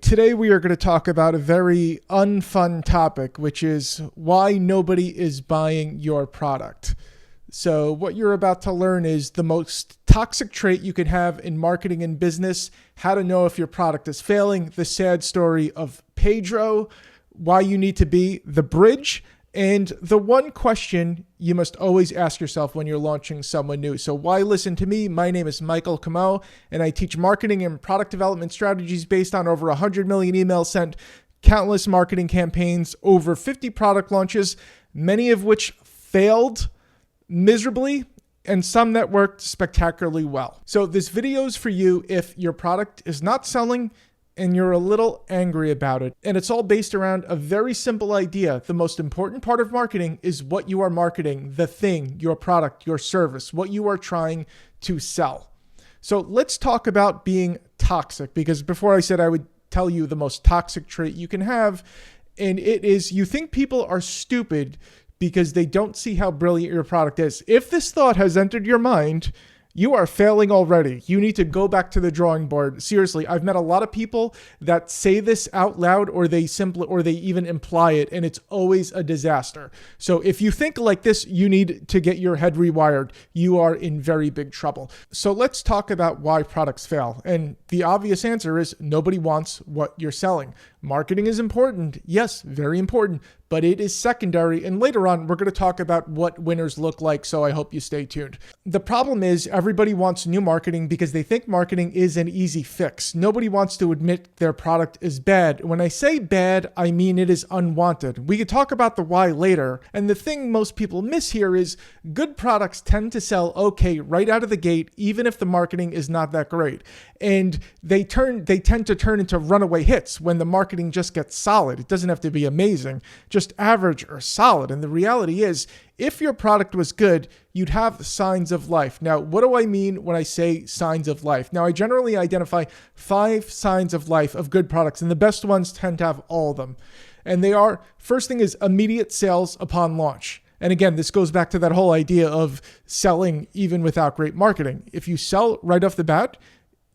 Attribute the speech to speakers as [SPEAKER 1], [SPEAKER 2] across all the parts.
[SPEAKER 1] Today we are going to talk about a very unfun topic, which is why nobody is buying your product. So what you're about to learn is the most toxic trait you can have in marketing and business, how to know if your product is failing, the sad story of Pedro, why you need to be the bridge, and the one question you must always ask yourself when you're launching someone new. So why listen to me? My name is Michael Camo, and I teach marketing and product development strategies based on over 100 million emails sent, countless marketing campaigns, over 50 product launches, many of which failed miserably, and some that worked spectacularly well. So this video is for you if your product is not selling and you're a little angry about it. And it's all based around a very simple idea. The most important part of marketing is what you are marketing, the thing, your product, your service, what you are trying to sell. So let's talk about being toxic, because before I said I would tell you the most toxic trait you can have, and it is you think people are stupid because they don't see how brilliant your product is. If this thought has entered your mind, you are failing already. You need to go back to the drawing board. Seriously, I've met a lot of people that say this out loud, or they even imply it, and it's always a disaster. So if you think like this, you need to get your head rewired. You are in very big trouble. So let's talk about why products fail. And the obvious answer is nobody wants what you're selling. Marketing is important. Yes, very important, but it is secondary. And later on, we're going to talk about what winners look like. So I hope you stay tuned. The problem is everybody wants new marketing because they think marketing is an easy fix. Nobody wants to admit their product is bad. When I say bad, I mean it is unwanted. We could talk about the why later. And the thing most people miss here is good products tend to sell okay right out of the gate, even if the marketing is not that great. And they tend to turn into runaway hits when the marketing just gets solid. It doesn't have to be amazing, just average or solid. And the reality is, if your product was good, you'd have signs of life. Now, what do I mean when I say signs of life? Now, I generally identify 5 signs of life of good products, and the best ones tend to have all of them. And they are, first thing is immediate sales upon launch. And again, this goes back to that whole idea of selling even without great marketing. If you sell right off the bat,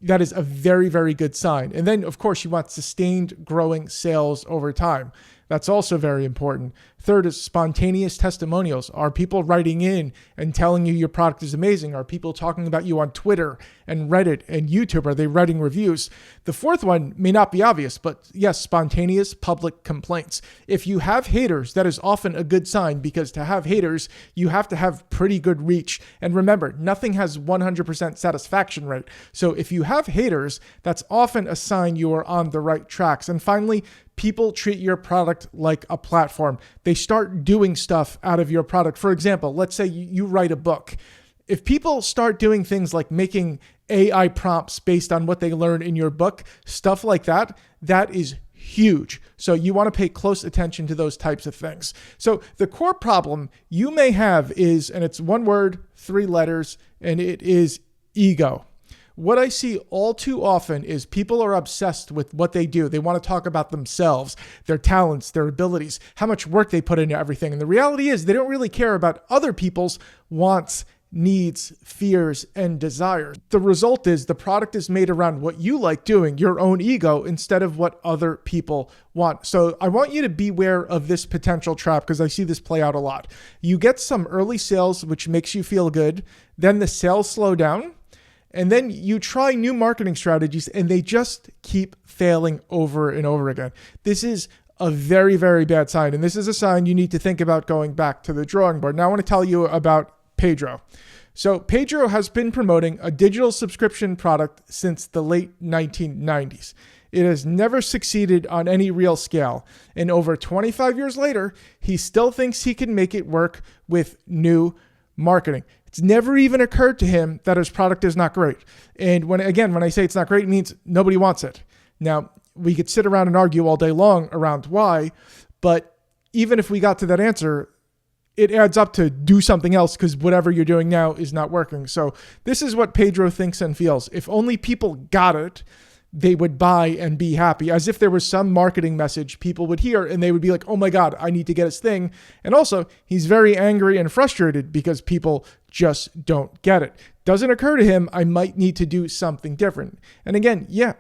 [SPEAKER 1] that is a very, very good sign. And then, of course, you want sustained growing sales over time. That's also very important. Third is spontaneous testimonials. Are people writing in and telling you your product is amazing? Are people talking about you on Twitter and Reddit and YouTube? Are they writing reviews? The fourth one may not be obvious, but yes, spontaneous public complaints. If you have haters, that is often a good sign, because to have haters, you have to have pretty good reach. And remember, nothing has 100% satisfaction rate. So if you have haters, that's often a sign you are on the right tracks. And finally, people treat your product like a platform. They start doing stuff out of your product. For example, let's say you write a book. If people start doing things like making AI prompts based on what they learn in your book, stuff like that, that is huge. So you want to pay close attention to those types of things. So the core problem you may have is, and it's one word, 3 letters, and it is ego. What I see all too often is people are obsessed with what they do. They want to talk about themselves, their talents, their abilities, how much work they put into everything. And the reality is they don't really care about other people's wants, needs, fears, and desires. The result is the product is made around what you like doing, your own ego, instead of what other people want. So I want you to beware of this potential trap, because I see this play out a lot. You get some early sales, which makes you feel good. Then the sales slow down. And then you try new marketing strategies and they just keep failing over and over again. This is a very, very bad sign. And this is a sign you need to think about going back to the drawing board. Now I want to tell you about Pedro. So Pedro has been promoting a digital subscription product since the late 1990s. It has never succeeded on any real scale. And over 25 years later, he still thinks he can make it work with new marketing. It's never even occurred to him that his product is not great. And when I say it's not great, it means nobody wants it. Now, we could sit around and argue all day long around why, but even if we got to that answer, it adds up to do something else, because whatever you're doing now is not working. So this is what Pedro thinks and feels. If only people got it, they would buy and be happy, as if there was some marketing message people would hear and they would be like, oh my God, I need to get his thing. And also, he's very angry and frustrated because people just don't get it. Doesn't occur to him, I might need to do something different. And again, yeah,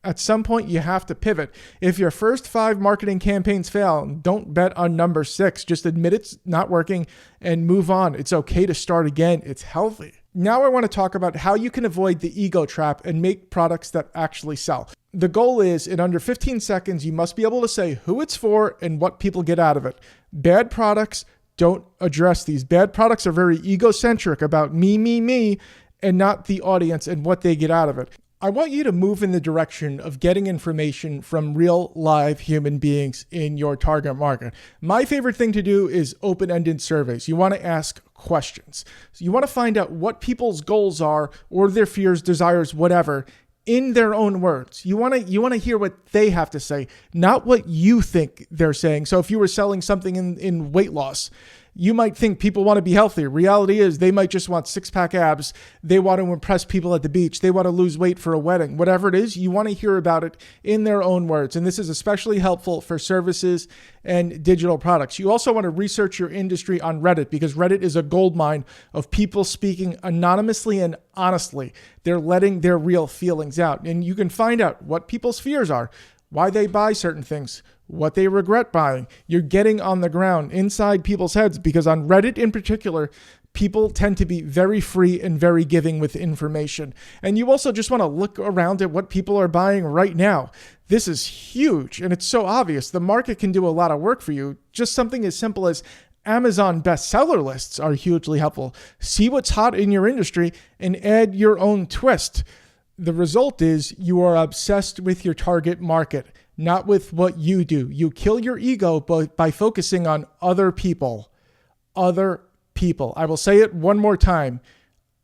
[SPEAKER 1] At some point, you have to pivot. If your first 5 marketing campaigns fail, don't bet on number 6. Just admit it's not working and move on. It's okay to start again. It's healthy. Now I want to talk about how you can avoid the ego trap and make products that actually sell. The goal is, in under 15 seconds, you must be able to say who it's for and what people get out of it. Bad products don't address these. Bad products are very egocentric about me, and not the audience and what they get out of it. I want you to move in the direction of getting information from real live human beings in your target market. My favorite thing to do is open-ended surveys. You want to ask questions. So you want to find out what people's goals are, or their fears, desires, whatever, in their own words. You want to hear what they have to say, not what you think they're saying. So if you were selling something in weight loss, you might think people want to be healthy. Reality is they might just want 6-pack abs. They want to impress people at the beach. They want to lose weight for a wedding. Whatever it is, you want to hear about it in their own words. And this is especially helpful for services and digital products. You also want to research your industry on Reddit, because Reddit is a goldmine of people speaking anonymously and honestly. They're letting their real feelings out. And you can find out what people's fears are, why they buy certain things, what they regret buying. You're getting on the ground inside people's heads, because on Reddit in particular, people tend to be very free and very giving with information. And you also just want to look around at what people are buying right now. This is huge, and it's so obvious. The market can do a lot of work for you. Just something as simple as Amazon bestseller lists are hugely helpful. See what's hot in your industry and add your own twist. The result is you are obsessed with your target market, not with what you do. You kill your ego by focusing on other people. Other people. I will say it one more time.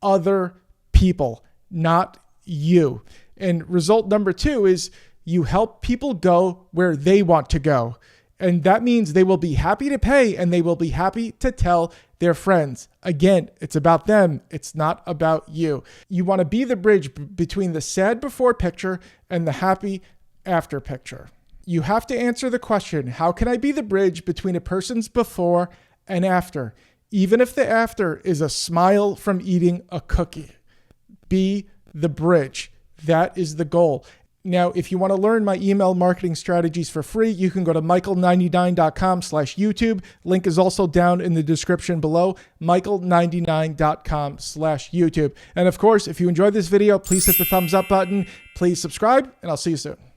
[SPEAKER 1] Other people, not you. And result number 2 is you help people go where they want to go. And that means they will be happy to pay, and they will be happy to tell their friends. Again, it's about them. It's not about you. You want to be the bridge between the sad before picture and the happy after picture. You have to answer the question, how can I be the bridge between a person's before and after? Even if the after is a smile from eating a cookie. Be the bridge. That is the goal. Now, if you want to learn my email marketing strategies for free, you can go to michael99.com/YouTube. Link is also down in the description below, michael99.com/YouTube. And of course, if you enjoyed this video, please hit the thumbs up button. Please subscribe, and I'll see you soon.